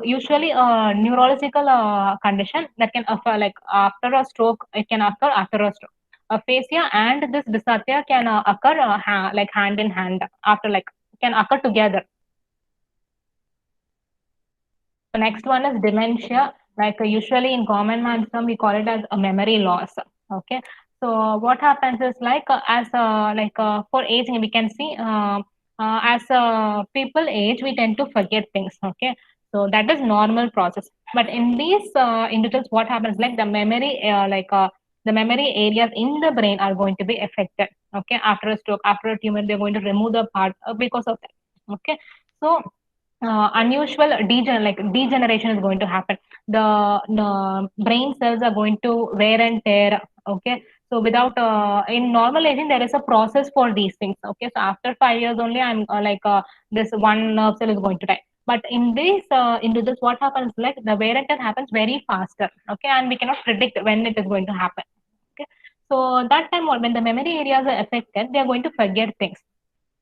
Speaker 2: usually a neurological condition that can occur like after a stroke. It can occur after a stroke. Aphasia and this dysarthria can occur like hand in hand, after like can occur together. The next one is dementia. Like usually in common man term, we call it as a memory loss. Okay. So what happens is like for aging, we can see as people age, we tend to forget things. Okay. So that is normal process. But in these individuals, what happens like the memory areas in the brain are going to be affected. Okay. After a stroke, after a tumor, they're going to remove the part because of that. Okay. So unusual degeneration is going to happen. The brain cells are going to wear and tear. Okay. So without in normal aging, there is a process for these things. Okay. So after 5 years only, I'm this one nerve cell is going to die. But in this individuals, what happens like the wear and tear happens very faster. Okay. And we cannot predict when it is going to happen. Okay. So that time when the memory areas are affected, they are going to forget things.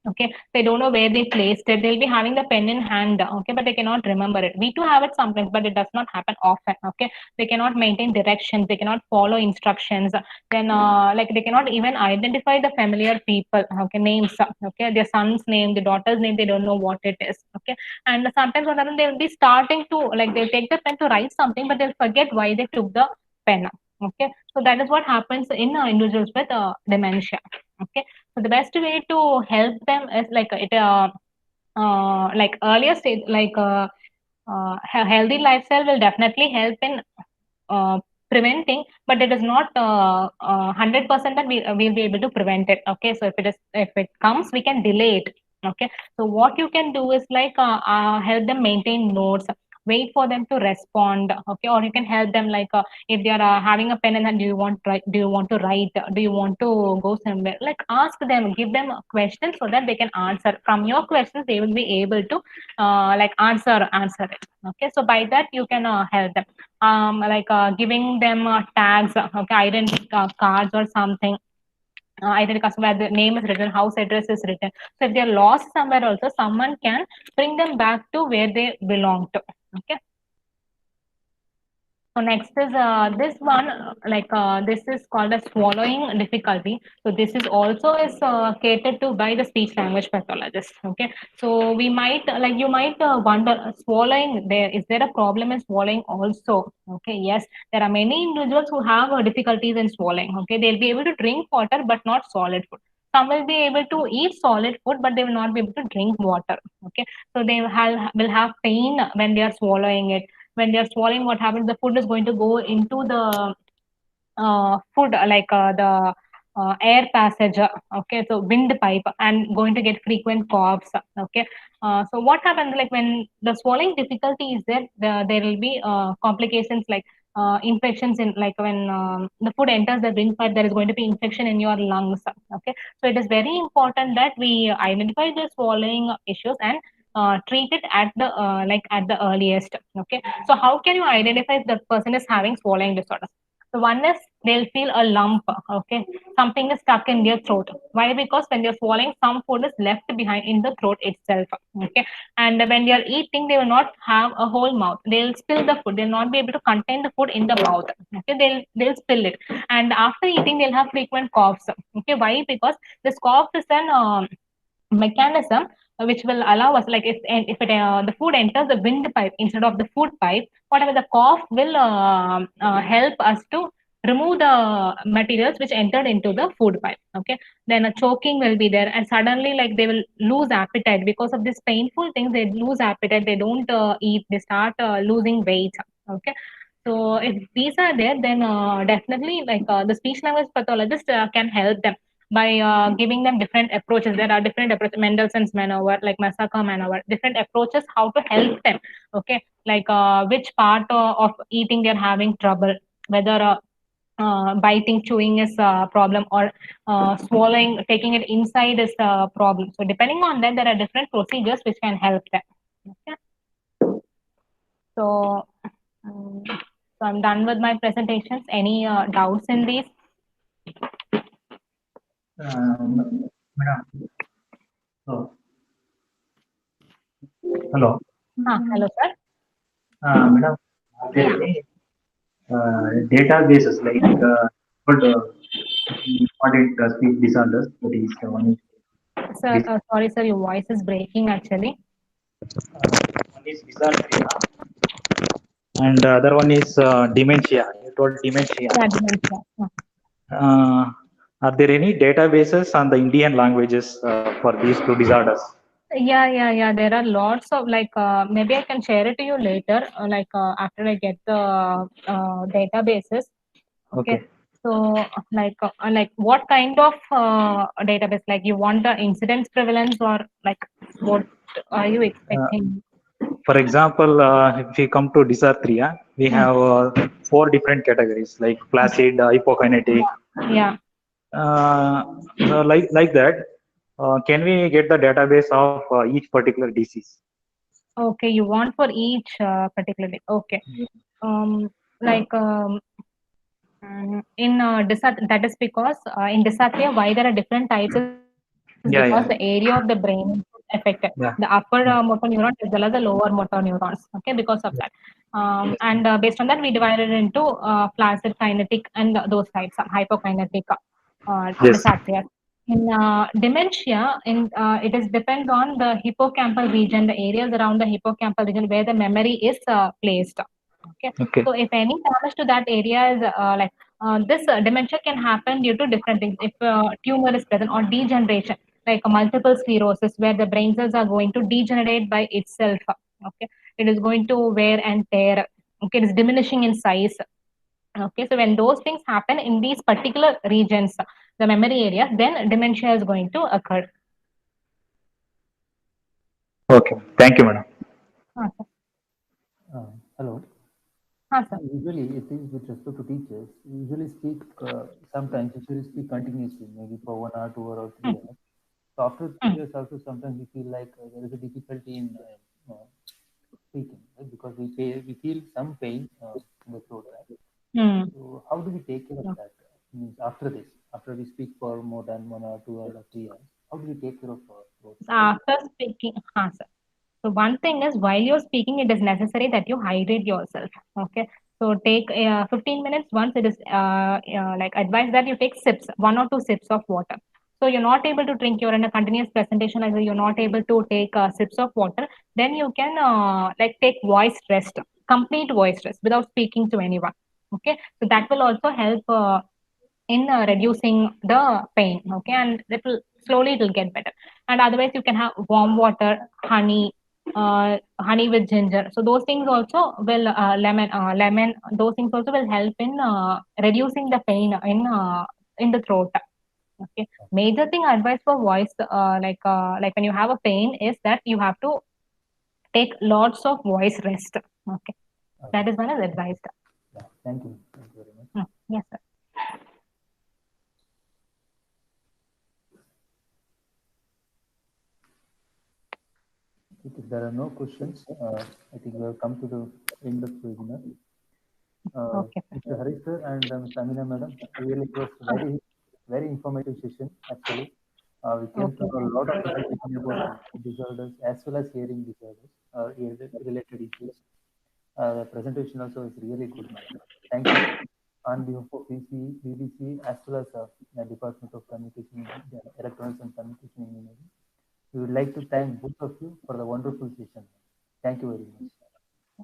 Speaker 2: Okay. They don't know where they placed it. They'll be having the pen in hand. Okay. But they cannot remember it. We too have it sometimes, but it does not happen often. Okay. They cannot maintain directions. They cannot follow instructions. Then like they cannot even identify the familiar people. Okay. Names. Okay. Their son's name, the daughter's name, they don't know what it is. Okay. And sometimes what happens, they'll be starting to like they'll take the pen to write something, but they'll forget why they took the pen. Okay. So that is what happens in individuals with dementia. Okay. So the best way to help them is like earlier stage, healthy lifestyle will definitely help in preventing, but it is not 100% that we'll be able to prevent it. Okay. So if it comes, we can delay it. Okay. So what you can do is like help them maintain notes, wait for them to respond. Okay. Or you can help them like if they are having a pen and then do you want to write, do you want to go somewhere, like ask them, give them a question so that they can answer. From your questions they will be able to answer it. Okay. So by that you can help them giving them tags, okay, identity cards or something. Identity cards where the name is written, house address is written. So if they are lost somewhere also, someone can bring them back to where they belong to. Okay. So next is this one, this is called a swallowing difficulty. So this is also is catered to by the speech language pathologist. Okay. So we might you might wonder, swallowing, is there a problem in swallowing also? Okay. Yes, there are many individuals who have difficulties in swallowing. Okay. They'll be able to drink water but not solid food. some will be able to eat solid food, but they will not be able to drink water. Okay, so they will have pain when they are swallowing it. When they are swallowing, what happens? The food is going to go into the food like the air passage, okay, so windpipe, and going to get frequent coughs. Okay, so what happens, like when the swallowing difficulty is there, there will be complications like infections in, like when the food enters the windpipe, there is going to be infection in your lungs. Okay, so it is very important that we identify the swallowing issues and treat it at the like at the earliest. Okay, so how can you identify if the person is having swallowing disorders? So one is they'll feel a lump, okay, something is stuck in their throat. Why? Because when they're swallowing, some food is left behind in the throat itself, okay. And when they're eating, they will not have a whole mouth. They'll spill the food. They'll not be able to contain the food in the mouth. Okay, they'll spill it, and after eating, they'll have frequent coughs. Okay, why? Because this cough is an mechanism which will allow us, like if it the food enters the windpipe instead of the food pipe, whatever, the cough will help us to remove the materials which entered into the food pipe. Okay, then a choking will be there, and suddenly, like, they will lose appetite because of this painful thing. They lose appetite, they don't eat, they start losing weight. Okay, so if these are there, then definitely, like, the speech language pathologist can help them by giving them different approaches. There are different approaches, Mendelssohn's maneuver, like Masaka maneuver, different approaches how to help them. Okay, like which part of eating they're having trouble, whether biting, chewing is a problem, or swallowing, taking it inside is a problem. So depending on that, there are different procedures which can help them. Okay, so so I'm done with my presentations. Any doubts in these?
Speaker 3: Madam. Oh. Hello.
Speaker 2: Hello, sir.
Speaker 3: Madam, are there any databases like for the important speech disorders? That is one
Speaker 2: Sir,
Speaker 3: is
Speaker 2: sorry, sir, your voice is breaking actually.
Speaker 3: one is dyslexia, and the other one is dementia. You told dementia.
Speaker 2: Yeah, dementia.
Speaker 3: Uh, are there any databases on the Indian languages for these two disorders?
Speaker 2: Yeah. There are lots of, like, maybe I can share it to you later, like after I get the databases. Okay. So, like what kind of database? Like, you want the incidence prevalence, or like what are you expecting?
Speaker 3: For example, if we come to dysarthria, we have 4 different categories like flaccid, hypokinetic.
Speaker 2: Yeah.
Speaker 3: So like that, can we get the database of each particular disease?
Speaker 2: Okay, you want for each particularly. Okay. Like in that is because in dysarthria, why there are different types is because the area of the brain is affected. The upper motor neuron as well as the lower motor neurons. Okay, because of that. And based on that, we divided into flaccid, kinetic, and those types, hypokinetic dysarthria. In dementia, it is depends on the hippocampal region, the areas around the hippocampal region where the memory is placed. Okay. So if any damage to that area is this dementia can happen due to different things. If tumor is present, or degeneration, like a multiple sclerosis, where the brain cells are going to degenerate by itself. Okay, it is going to wear and tear. Okay, it is diminishing in size. Okay, so when those things happen in these particular regions, the memory areas, then dementia is going to occur.
Speaker 3: Okay, thank you, madam.
Speaker 4: Hello.
Speaker 2: Sir.
Speaker 4: Usually, it is with respect to teachers. We usually speak sometimes. Usually speak continuously, maybe for 1 hour, 2 hours, or 3 hours. So after 3 years, also sometimes we feel like there is a difficulty in speaking, right? Because we feel some pain in the throat, right? So how do we take care of that? Means after this, after we speak for more than 1 hour, 2 hours, or 3 hours, how do we take care of our throat?
Speaker 2: After speaking, sir. So one thing is, while you're speaking, it is necessary that you hydrate yourself. Okay. So take 15 minutes once. It is like advised that you take sips, 1 or 2 sips of water. So you're not able to drink, you're in a continuous presentation, as you're not able to take sips of water, then you can like take voice rest, complete voice rest without speaking to anyone. Okay. So that will also help in reducing the pain. Okay, and it will get better. And otherwise, you can have warm water, honey with ginger. So those things also will lemon. Those things also will help in reducing the pain in the throat. Okay. Major thing advice for voice, like when you have a pain, is that you have to take lots of voice rest. Okay, that is one is advised.
Speaker 4: Yeah. Thank you. Thank you very much.
Speaker 2: Yes, sir.
Speaker 4: If there are no questions, I think we have come to the end of the webinar.
Speaker 2: Okay, sir.
Speaker 4: Mr. Harish sir and Ms. Ameena madam, really it was very informative session actually. We came to know a lot of information about disorders as well as hearing disorders or related issues. The presentation also is really good, madam. Thank you. On behalf of VVCE as well as the Department of Communication, Electronics and Communication Engineering, we would like to thank both of you for the wonderful session. Thank you very much.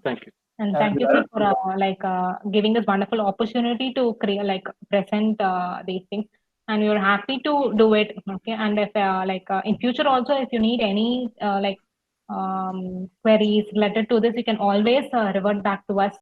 Speaker 1: Thank you.
Speaker 2: And thank you, sir, for giving this wonderful opportunity to create, present these things. And we are happy to do it. Okay, and if in future also, if you need any queries related to this, you can always revert back to us.